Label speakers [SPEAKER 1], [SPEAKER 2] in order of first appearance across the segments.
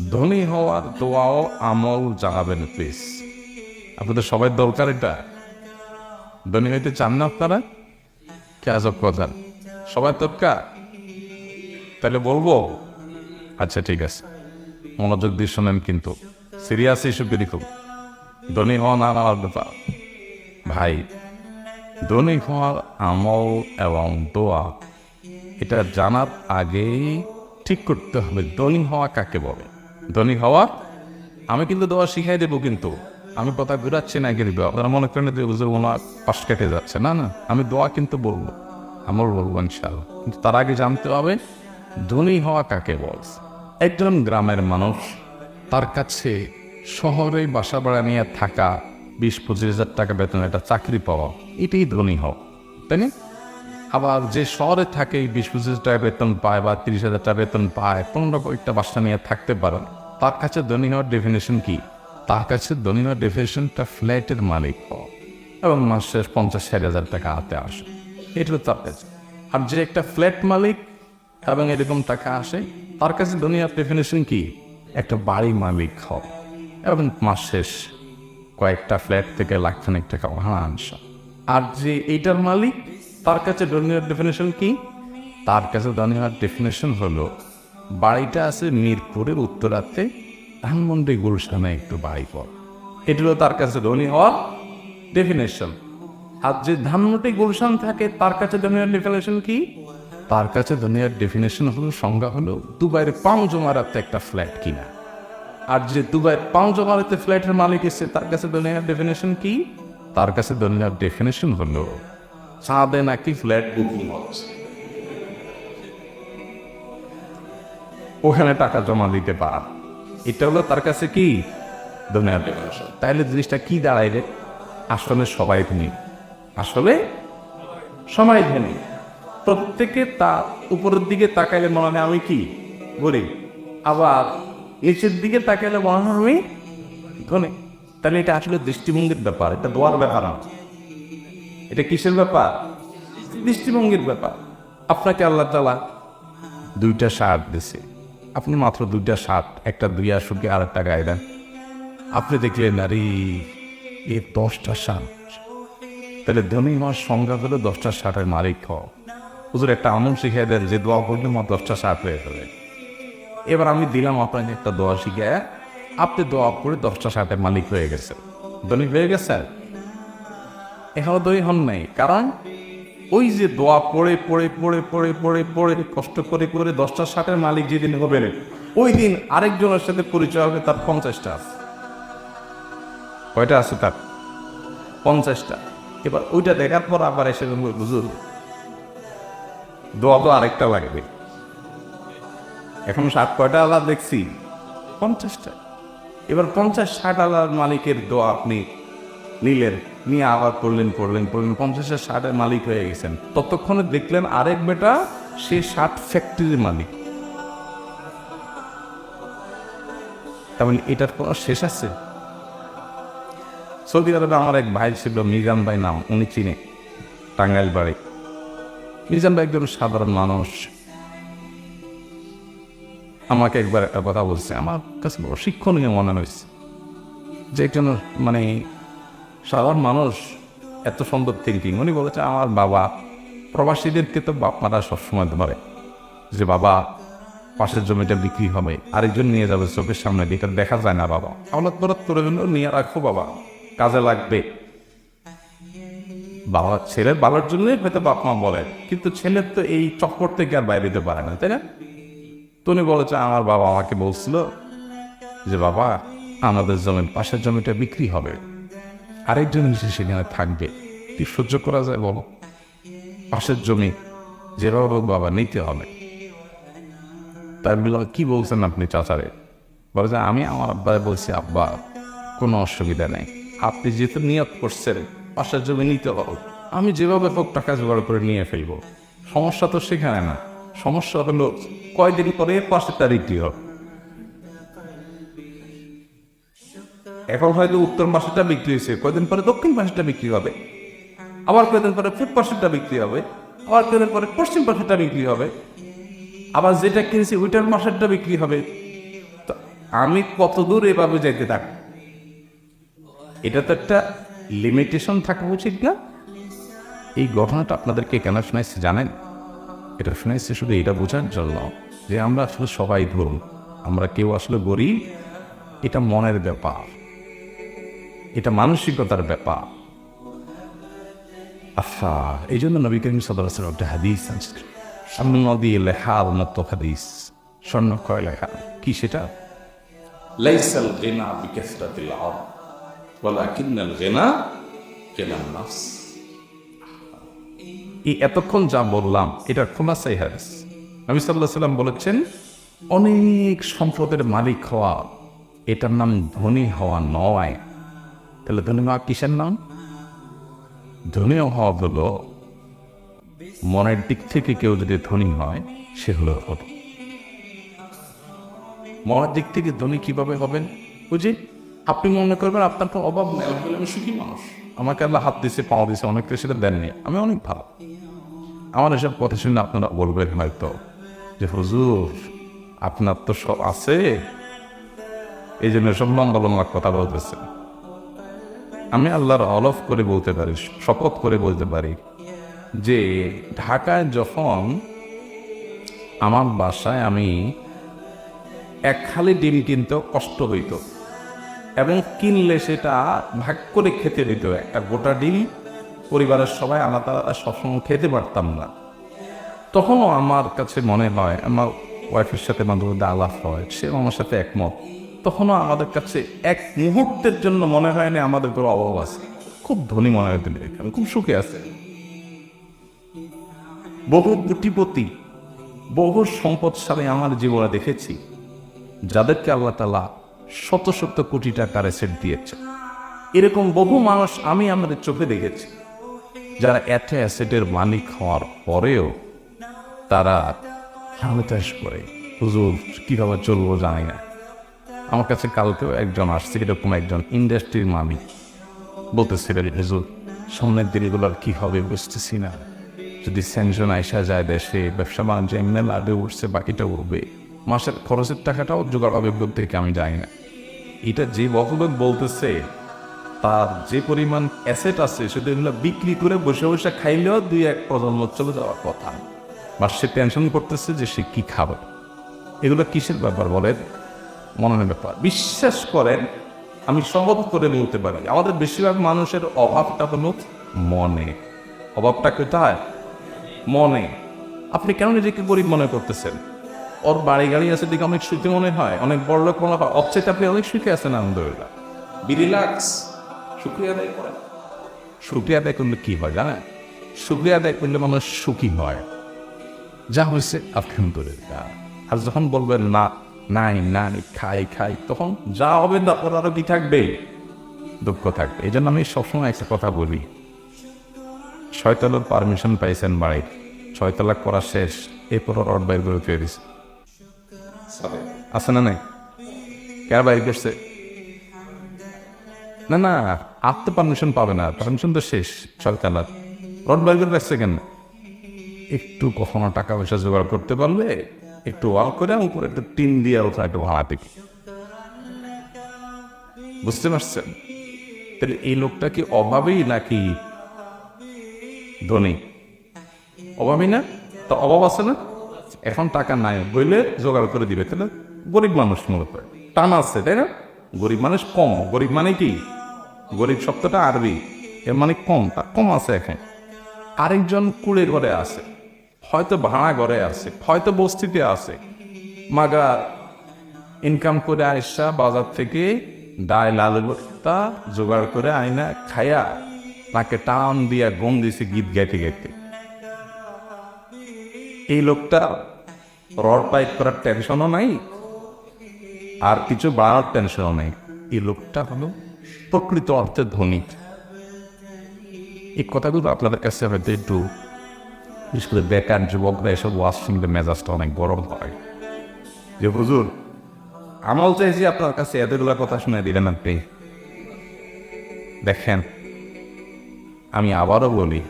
[SPEAKER 1] ধনী হওয়ার দোয়াও আমল জানাবেন প্লিজ। আপনাদের সবাই দরকার এটা। ধনী হইতে চান না আপনারা? কে আজব কথা, সবাই দরকার। তাহলে বলবো? আচ্ছা ঠিক আছে, মনোযোগ দিয়ে শোনেন, কিন্তু সিরিয়াস ইস্যু খুব। ধনী হওয়া না হওয়ার ব্যাপার ভাই, ধনী হওয়ার আমল এবং দোয়া এটা জানার আগেই ঠিক করতে হবে ধনী হওয়া কাকে বলে। ধনী হওয়া, আমি কিন্তু দোয়া শিখাই দেবো, কিন্তু আমি কথা ঘুরাচ্ছি না একে দেবো। আপনারা মনে করেন যে বুঝে ওনার পাশ কেটে যাচ্ছে, না না, আমি দোয়া কিন্তু বলবো, আমল বলবো ইনশাআল্লাহ। কিন্তু তার আগে জানতে হবে ধনী হওয়া কাকে বলে। একজন গ্রামের মানুষ, তার কাছে শহরে বাসা ভাড়া নিয়ে থাকা, 20-25 হাজার টাকা বেতন একটা চাকরি পাওয়া, এটাই ধনী হওয়া, তাই না? আবার যে শহরে থাকে 20-25 হাজার টাকা বেতন পায় বা 30 হাজার টাকা বেতন পায়, 15 বাসা নিয়ে থাকতে পারেন, তার কাছে ধনী হওয়ার ডেফিনেশন কি? তার কাছে ধনী হওয়ার ডেফিনেশনটা ফ্ল্যাটের মালিক হওয়া এবং মাসে 50-60 হাজার টাকা হাতে আসে, এটা হলো তার কাছে। আর যে একটা ফ্ল্যাট মালিক এবং এরকম টাকা আসে, তার কাছে ধনী হওয়ার ডেফিনেশন কি? একটা বাড়ি মালিক হওয়া এবং মাস শেষ কয়েকটা ফ্ল্যাট থেকে লাখখানেক টাকা ভাড়া আসা। আর যে এইটার মালিক, তার কাছে ধনী হওয়ার ডেফিনেশন কি? তার কাছে ধনী হওয়ার ডেফিনেশন হলো বাড়িটা আছে মিরপুরের উত্তরাতে, ধানমন্ডি গুলশানে একটু বাড়ি পর, এটা হলো তার কাছে ধনী হওয়ার ডেফিনেশন। আর যে ধানমন্ডি গুলশান থাকে, তার কাছে ধনী হওয়ার ডেফিনেশন কি? তার কাছে ধনী হওয়ার ডেফিনেশন হলো, সংজ্ঞা হলো দুবাইয়ের পাঁচজমারাতে একটা ফ্ল্যাট কিনা। আর যে দুবাইয়ের পাঁচজমারাতে ফ্ল্যাটের মালিক এসে, তার কাছে ধনী হওয়ার ডেফিনেশন কি? তার কাছে ধনী হওয়ার ডেফিনেশন হলো চাঁদে নাকি ফ্ল্যাট বুকিং হচ্ছে, ওখানে টাকা জমা দিতে পার, এটা হলো তার কাছে কি? দুনিয়ার ডেফিনেশন। তাইলে জিনিসটা কি দাঁড়ায় রে? আসলে সবাই ধনী, আসলে সবাই ধনী। প্রত্যেকে তার উপরের দিকে তাকাইলে মনে হয় আমি কি গরিব, আবার নিচের দিকে তাকাইলে মনে হয় আমি ধনী। তাহলে এটা আসলে দৃষ্টিভঙ্গির ব্যাপার, এটা দোয়ার ব্যাপার না। এটা কিসের ব্যাপার? দৃষ্টিভঙ্গির ব্যাপার। আপনাকে আল্লাহ তাআলা 2টা শার্ট দিছে, আপনি মাত্র 2টা শার্ট, একটা 2 আসুকে আর একটা গায়ে দেন, আপনি দেখলেন আরে এ 10টা শার্ট। তাহলে ধনী হওয়ার সংজ্ঞা হলো 10টা শার্টের মালিক হওয়া। হুজুর একটা আমল শিখিয়ে দেন যে দোয়া করলে মা 10টা শার্ট হয়ে যাবে। এবার আমি দিলাম আপনাকে একটা দোয়া শিখে, আপনি দোয়া করে 10টা শার্টের মালিক হয়ে গেছেন, ধনী হয়ে গেছেন। এখনো ধনী হন নাই, কারণ ওই যে দোয়া পড়ে পড়ে পড়ে পড়ে পড়ে পড়ে কষ্ট করে করে 10টা শার্টের মালিক যেদিন হবেন, ওই দিন আরেকজনের সাথে পরিচয় হবে তার 50টা আছে। কয়টা আছে তার? 50টা। এবার ওইটা দেখার পর আবার এসে বুঝুন দোয়া তো আরেকটা লাগবে। এখন শার্ট কয়টা আলাদা দেখছি? 50টা। এবার 50-60 আলার মালিকের দোয়া আপনি নিলেন, নিয়ে আবার পড়লেন 50টা শার্টের মালিক হয়ে গেছেন। ততক্ষণে দেখলেন আরেক বেটা সে শার্ট ফ্যাক্টরির মালিক। তার মানে এটার কোনো শেষ আছে? সৌদি আরবে আমার এক ভাই ছিল, মিজান ভাই নাম, উনি চিনে, টাঙ্গাইল বাড়ি। মিজান ভাই একজন সাধারণ মানুষ। আমাকে একবার একটা কথা বলছে, আমার কাছে বড় শিক্ষণীয় মনে হয়েছে, যে একজন মানে সাধারণ মানুষ এত সুন্দর থিঙ্কিং। উনি বলেছে আমার বাবা, প্রবাসীদেরকে তো বাপ মারা সবসময় ধরে যে বাবা পাশের জমিটা বিক্রি হবে, আরেকজন নিয়ে যাবে চোখের সামনে, এটা দেখা যায় না, বাবা আওলাদ বরাত করে জন্য নিয়ে রাখো, বাবা কাজে লাগবে। বাবা ছেলের বাবার জন্যই হয়তো বাপ মা বলে, কিন্তু ছেলের তো এই চক্কর থেকে আর বাইরে দিতে পারে না, তাই না? তো উনি বলেছে আমার বাবা আমাকে বলছিল যে বাবা আমাদের জমির পাশের জমিটা বিক্রি হবে, আরেকজন এসে সেখানে থাকবে, কি সহ্য করা যায় বলো? পাশের জমি যেভাবে হোক বাবা নিতে হবে। তাই বললাম কি বলছেন আপনি চাচারে? বলে যে আমি আমার আব্বা বলছি, আব্বা কোনো অসুবিধা নেই, আপনি যেহেতু নিয়ত করছেন পাশের জমি নিতে হবে, আমি যেভাবে হোক টাকা জোগাড় করে নিয়ে ফেলবো। সমস্যা তো সেখানে না, সমস্যা হলো কয়দিন পরে পাশেরটা বিক্রি হবে। এখন হয়তো উত্তর পাশেরটা বিক্রি হয়েছে, কয়দিন পরে দক্ষিণ পাশেরটা বিক্রি হবে, আবার কয়দিন পরে পূর্ব পাশেরটা বিক্রি হবে, আবার কয়দিন পরে পশ্চিম পাশেরটা বিক্রি হবে, আবার যেটা কিনেছি ওইটার মাসেরটা বিক্রি হবে। তো আমি কতদূর এভাবে যেতে থাকবো, এটা তো একটা লিমিটেশন থাকা উচিত না? এই ঘটনাটা আপনাদেরকে কেন শোনাইছে জানেন? এটা শোনাইছে শুধু এটা বোঝার জন্য যে আমরা আসলে সবাই ধরুন, আমরা কেউ আসলে গরিব, এটা মনের ব্যাপার, এটা মানসিকতার ব্যাপার। আচ্ছা, এই জন্য নবী করিম সাল্লাল্লাহু আলাইহি ওয়াসাল্লাম একটা হাদিস আছে, সামনে নদী লেখার মতো হাদিস, স্বর্ণ কয় লেখা, কি সেটা? লাইসাল গিনা বিকাসরাতিল আরদ ওয়ালাকিন্নাল গিনা গিনান নাফস। এই এতক্ষণ যা বললাম এটার খোলাসাই হাদিস। নবী সাল্লাল্লাহু আলাইহি ওয়াসাল্লাম বলেছেন, অনেক সম্পদের মালিক হওয়া এটার নাম ধনী হওয়া নয়। তাহলে ধনী হওয়া কিসের নাম? ধনী হওয়া হলো মনের দিক থেকে কেউ যদি ধনী হয় সে হলো ধনী। মনের দিক থেকে ধনী কিভাবে হবেন? বুঝি আপনি মনে করবেন আপনার তো অভাব নেই, আমি সুখী মানুষ, আমাকে আল্লাহ হাত দিছে, পাওয়া দিছে, অনেক কিছু সেটা দেননি, আমি অনেক ভালো। আমার এসব কথা শুনে আপনারা বলবেন হয়তো যে হুজুর আপনার তো সব আছে, এই জন্য সব লম্বা লম্বা কথা বলতেছে। আমি আল্লাহর অলফ করে বলতে পারি, শপথ করে বলতে পারি যে ঢাকায় যখন আমার বাসায় আমি এক খালি ডিম কিনতে কষ্ট হইতো এবং কিনলে সেটা ভাগ করে খেতে দিত, একটা গোটা ডিম পরিবারের সবাই আলাদা আলাদা সবসময় খেতে পারতাম না। তখনও আমার কাছে মনে হয়, আমার ওয়াইফের সাথে মাঝে মধ্যে আলাপ হয়, সেও আমার সাথে একমত, তখনও আমাদের কাছে এক মুহূর্তের জন্য মনে হয় না আমাদের কোনো অভাব আছে, খুব ধনী মনে হয়, আমি খুব সুখে আছে। বহু কোটিপতি, বহু সম্পদশালী আমার জীবনে দেখেছি যাদেরকে আল্লাহ তাআলা শত শত কোটি টাকার অ্যাসেট দিয়েছে। এরকম বহু মানুষ আমি আমাদের চোখে দেখেছি যারা এত অ্যাসেটের মালিক হওয়ার পরেও তারা হামেতাস করে, হুজুর কিভাবে চলবো জানি না। আমার কাছে কালকেও একজন আসছে, এরকম একজন ইন্ডাস্ট্রির মালিক, বলতেছিলেন হুজুর সামনের দিনগুলোর কি হবে বুঝতেছি না, যদি স্যাংশন আইসা যায় দেশে, ব্যবসা বাণিজ্য এমনি লাভে উঠছে, বাকিটা উঠবে, মাসের খরচের টাকাটাও জোগাড় হবে থেকে আমি জানি না। এটা যে বকলক বলতেছে তার যে পরিমাণ অ্যাসেট আছে সেটা এগুলো বিক্রি করে বসে বসে খাইলেও 2-1 প্রজন্ম চলে যাওয়ার কথা, বা সে টেনশন করতেছে যে সে কি খাবে। এগুলো কিসের ব্যাপার বলেন? মনের ব্যাপার। বিশ্বাস করেন, আমি শপথ করে বলতে পারি আমাদের বেশিরভাগ মানুষের অভাবটা হলো মনে। অভাবটা কোথায়? মনে। আপনি কেন নিজেকে গরিব মনে করতেছেন? ওর বাড়ি গাড়ি আছে দিকে অনেক সুখী মনে হয়, অনেক বড় লোক মনে হয়, অবচেয়ে আপনি অনেক সুখী আছেন, আলহামদুলিল্লাহ, রিল্যাক্স, শুকরিয়া আদায় করেন। শুকরিয়া আদায় করলে কি হয় জানেন? শুকরিয়া আদায় করলে মানুষ সুখী হয়, যা হয়েছে আলহামদুলিল্লাহ। আর যখন বলবেন না নাই নাই খাই খাই, তখন যা হবে তারপর আরো কি থাকবে? দুঃখ থাকবে। এই জন্য আমি সবসময় একটা কথা বলি, 6 তলার পারমিশন পাইছেন বাড়ির, 6 তলা করা শেষ, এরপর রড বাইর করে ফিরে দিছে, আছে না নাই? কার বাইর করছে? না না, আপনি পারমিশন পাবে না, পারমিশন তো শেষ, 6 তলার রড বাইর করে রাখছে কেন? একটু কখনো টাকা পয়সা জোগাড় করতে পারলে একটু ওয়াল করে উপরে একটু টিন দিয়ে ওঠা, একটু ভাড়া থেকে, বুঝতে পারছেন? তাহলে এই লোকটা কি অভাবী নাকি ধনী? অভাবী না তো? অভাব আছে না? এখন টাকা নাই বইলে জোগাড় করে দিবে, তাহলে গরিব মানুষ মূলত টান আছে, তাই না? গরিব মানুষ কম। গরিব মানে কি? গরিব শব্দটা আরবি, এর মানে কম, তা কম আছে এখন। আরেকজন কুড়ে ঘরে আছে, হয়তো ভাড়া ঘরে আছে, হয়তো বস্তিতে আছে, মাগা ইনকাম করে আইসা বাজার থেকে ডাল আলু ভর্তা জোগাড় করে আইনা খায়া তাকে টান দিয়া গম দিছে গীত গাইতে গাইতে। এই লোকটা রড পাইপ করার টেনশনও নাই, আর কিছু বাড়ার টেনশনও নেই। এই লোকটা হলো প্রকৃত অর্থে ধনী। এই কথাগুলো আপনাদের কাছে হয়তো একটু, বিশেষ করে বেকার যুবকরা এসব ওয়াজ শুনলে মেজাজটা অনেক গরম হয়, যে হুজুর আমল চাইছি আপনার কাছে, এতগুলো কথা শুনে দিলেন আপনি। দেখেন, আমি আবারও বলি,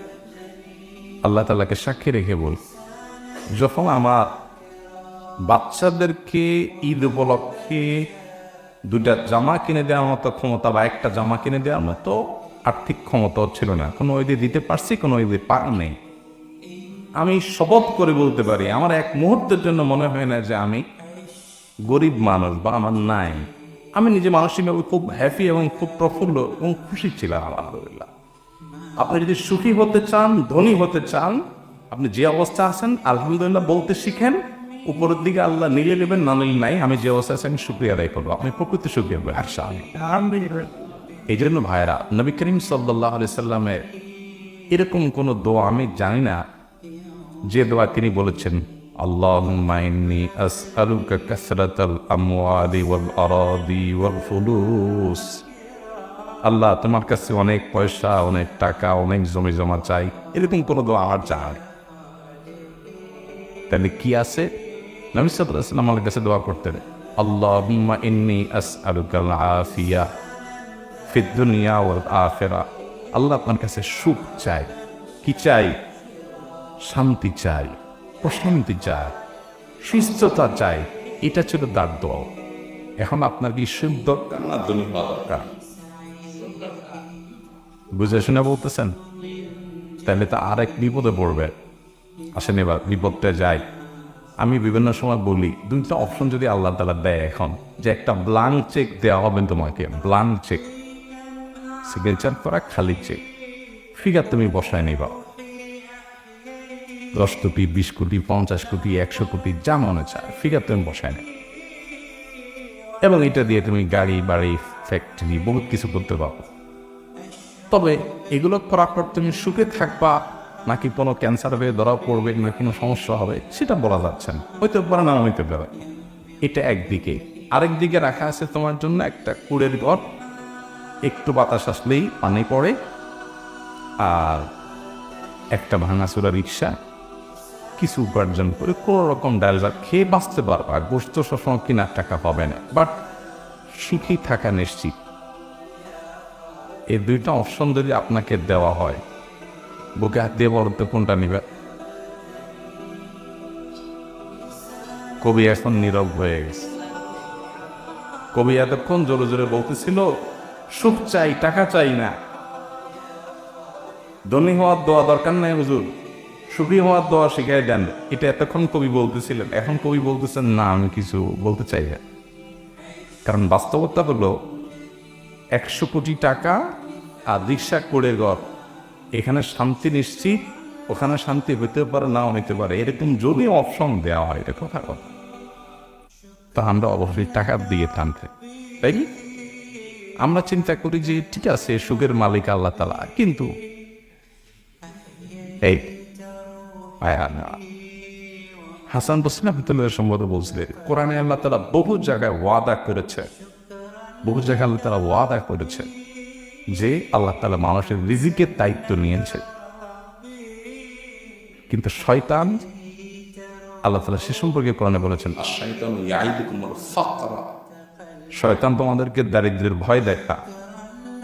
[SPEAKER 1] আল্লাহ তাআলাকে সাক্ষী রেখে বলি, যখন আমার বাচ্চাদেরকে ঈদ উপলক্ষে দুইটা জামা কিনে দেওয়ার মতো ক্ষমতা বা একটা জামা কিনে দেওয়ার মতো আর্থিক ক্ষমতাও ছিল না। কোনো ওই দিয়ে দিতে পারছি, কোনো ওই দিয়ে পার নেই। আমি শপথ করে বলতে পারি, আমার এক মুহূর্তের জন্য মনে হয় না যে আমি গরিব মানুষ বা আমার নাই। আমি নিজে মানসিকভাবে খুব হ্যাপি এবং খুব প্রফুল্ল এবং খুশি ছিলাম, আলহামদুলিল্লাহ। আপনি যদি সুখী হতে চান, ধনী হতে চান, আপনি যে অবস্থা আছেন আলহামদুলিল্লাহ বলতে শিখেন। উপরের দিকে আল্লাহ নিলে নেবেন, না নিলে নাই। আমি যে অবস্থা আছি আমি শুকরিয়া আদায় করবো, আপনি প্রকৃত শুকরিয়া করবেন। আচ্ছা, এই জন্য ভাইরা, নবী করিম সাল্লাল্লাহু আলাইহি সাল্লামের এরকম কোনো দোয়া আমি জানি না যে দোয়া তিনি বলেছেন, আল্লাহুম্মা ইন্নী আসআলুকা কাসরাতাল আমওয়ালি ওয়াল আরাদি ওয়াল ফুলুস। আল্লাহ, তোমার কাছে অনেক পয়সা, অনেক টাকা, অনেক জমি জমা চাই, এরকম কোনো দোয়া আমার চাই। তাহলে কি আছে? নবী সাল্লাল্লাহু আলাইহি ওয়াসাল্লাম আমার কাছে দোয়া করতেন, আল্লাহুম্মা ইন্নী আসআলুকাল আফিয়া ফিদ দুনিয়া ওয়াল আখিরা। আল্লাহ, আপনার কাছে সুখ চাই। কি চাই? শান্তি চাই, প্রশান্তি চাই, সুস্থতা চাই। এটা ছিল তার দোয়া। এখন আপনার কি সুখ দরকার না দুনিয়া দরকার? বুঝে শুনে বলতেছেন? তাহলে তো আরেক বিপদে পড়বে। আসেন এবার বিপদটা যাই। আমি বিভিন্ন সময় বলি, দুইটা অপশন যদি আল্লাহ তাআলা দেয় এখন, যে একটা ব্লাঙ্ক চেক দেওয়া হবে তোমাকে, ব্লাঙ্ক চেক, সিগনেচার করা খালি চেক, ফিগার তুমি বসায় নিবা, 10 কোটি, 20 কোটি, 50 কোটি, 100 কোটি, যা মনে চায় ফিগার তুমি বসায় নেই, এবং এটা দিয়ে তুমি গাড়ি, বাড়ি, ফ্যাক্টরি, বহুত কিছু করতে পারো। তবে এগুলো করার পর তুমি সুখে থাকবা নাকি কোনো ক্যান্সার হয়ে ধরা পড়বে, না কোনো সমস্যা হবে, সেটা বলা যাচ্ছে না। হইতে পারে, না হইতে পারে। এটা একদিকে। আরেক দিকে রাখা আছে তোমার জন্য একটা কুড়ের ঘর, একটু বাতাস আসলেই পানি পড়ে, আর একটা ভাঙাচোরা রিক্সা, কিছু উপার্জন করে কোনো রকম ডাল ভাত খেয়ে বাঁচতে পারবা। গোস্ত সবসময় কেনার টাকা পাবে না, বাট সুখী থাকা নিশ্চিত। এই দুইটা অপশন যদি আপনাকে দেওয়া হয়, বুকে হাত দিয়ে বলতে কোনটা নিবে? কবি এখন নীরব হয়ে গেছে। কবি এতক্ষণ জোরে জোরে বলতেছিল, সুখ চাই, টাকা চাই না, ধনী হওয়ার দোয়া দরকার নাই হুজুর, সুখী হওয়ার দোয়া শিখাই দেন। এটা এতক্ষণ কবি বলতেছিলেন। এখন কবি বলতেছেন, না, আমি কিছু বলতে চাই না। কারণ বাস্তবতা হলো 100 কোটি টাকা আর রিক্সা করে ঘর, এখানে শান্তি নিশ্চিত, ওখানে শান্তি হইতে পারে, নাও হইতে পারে। এরকম যদি অপশন দেওয়া হয়, এটা কথা কথা, তা আমরা অবশ্যই টাকা দিয়ে টানতে, তাই কি? আমরা চিন্তা করি যে ঠিক আছে, সুখের মালিক আল্লাহ তাআলা, কিন্তু এই হাসান বসরি রাহমাতুল্লাহ সম্বন্ধে বলছিলেন, কোরআনে আল্লাহ তাআলা বহু জায়গায় ওয়াদা করেছে, বহু জায়গায় আল্লাহ তাআলা ওয়াদা করেছে যে আল্লাহ তাআলা মানুষের রিজিকের দায়িত্ব নিয়েছে। কিন্তু শয়তান, আল্লাহ তাআলা সে সম্পর্কে কোরআনে বলেছেন, আশ-শাইতানু ইয়াইদুকুমুল ফাকরা, শয়তান তোমাদেরকে দারিদ্র্যের ভয় দেখায়।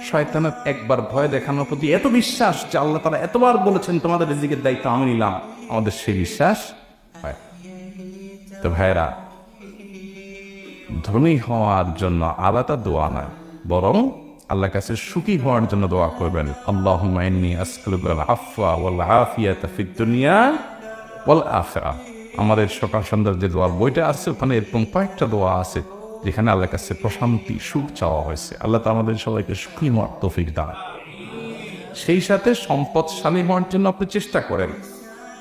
[SPEAKER 1] শয়তানের একবার ভয় দেখানোর প্রতি এত বিশ্বাস যে আল্লাহ তাআলা এতবার বলেছেন তোমাদের রিজিকের দায়িত্ব আমি নিলাম, আমাদের সেই বিশ্বাস হয়। তো ভাইরা, ধনী হওয়ার জন্য আলাদা দোয়া নয়, বরং আল্লাহর কাছে সুখী হওয়ার জন্য দোয়া করবেন। আল্লাহুম্মা ইন্নী আসআলুকাল আফওয়া ওয়াল আফিয়াতা ফিদ দুনিয়া ওয়াল আখিরাহ। আমাদের সকাল সন্ধ্যার যে দোয়ার বইটা আছে, ওখানে এরকম কয়েকটা দোয়া আছে যেখানে আল্লাহর কাছে প্রশান্তি, সুখ চাওয়া হয়েছে। আল্লাহ তাআলা আমাদের সবাইকে সুখী হওয়ার তৌফিক দান। সেই সাথে সম্পদশালী হওয়ার জন্য আপনি চেষ্টা করেন,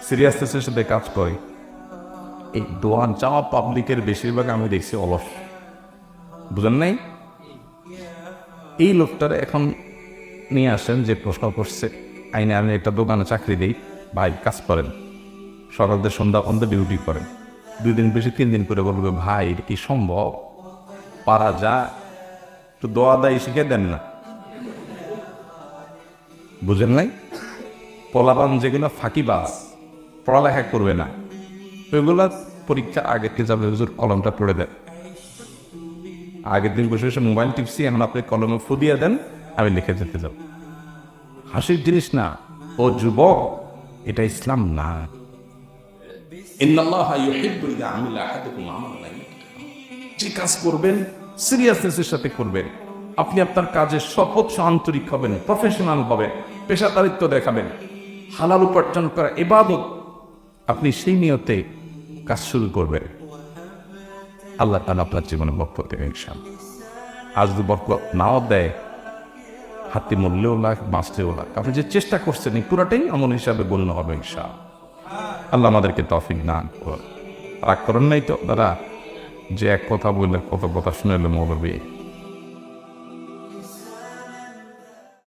[SPEAKER 1] সিরিয়াসনেসের সাথে কাজ করে। এই দোয়া চাওয়া পাবলিকের বেশিরভাগ আমি দেখছি অলস, বুঝেন নাই? এই লোকটারা এখন নিয়ে আসেন যে প্রশ্ন করছে, আইনে আমি একটা দোকানে চাকরি দিই, ভাই কাজ করেন, সকালদের সন্ধ্যা অন্ধে ডিউটি করেন, 2 দিন বেশি 3 দিন করে বলবে, ভাই এটা কি সম্ভব, পারা যা, একটু দোয়া দায়ী শিখে দেন না। বুঝেন নাই? পোলাপান যেগুলো ফাঁকিবাজ, পড়ালেখা করবে না, ওইগুলা পরীক্ষা আগে থেকে যাবে, হুজুর কলমটা পড়ে দেন। আগের দিন বসে বসে মোবাইল টিপসি, এখন আপনি কলমে ফু দিয়ে দেন, আমি লিখে যেতে যাব। হাসির জিনিস না ও যুবক, এটা ইসলাম না। ইন্নাল্লাহা ইউহিব্বু ইযা আমিলা আহাদুকুম আমালান, যে কাজ করবেন সিরিয়াসনেসের সাথে করবেন। আপনি আপনার কাজে সহজ আন্তরিক হবেন, প্রফেশনাল হবেন, পেশাদারিত্ব দেখাবেন। হালাল উপার্জন করা ইবাদত, আপনি সেই নিয়তে কাজ শুরু করবেন। আল্লাহ তাআলা আপনার জীবনে বরকত দেবেন ইনশাআল্লাহ। আজ যদি বরকত নাও দেয়, হাতে মরলেও লাখ, বাঁচলেও লাখ, আপনি যে চেষ্টা করছেন এই পুরাটাই আমল হিসাবে গণ্য হবে ইনশাআল্লাহ। আল্লাহ আমাদেরকে তৌফিক দান করুন। রাগ করেন নাই তো দাদা, যে এক কথা বললে কত কথা শুনেলে মৌলবী।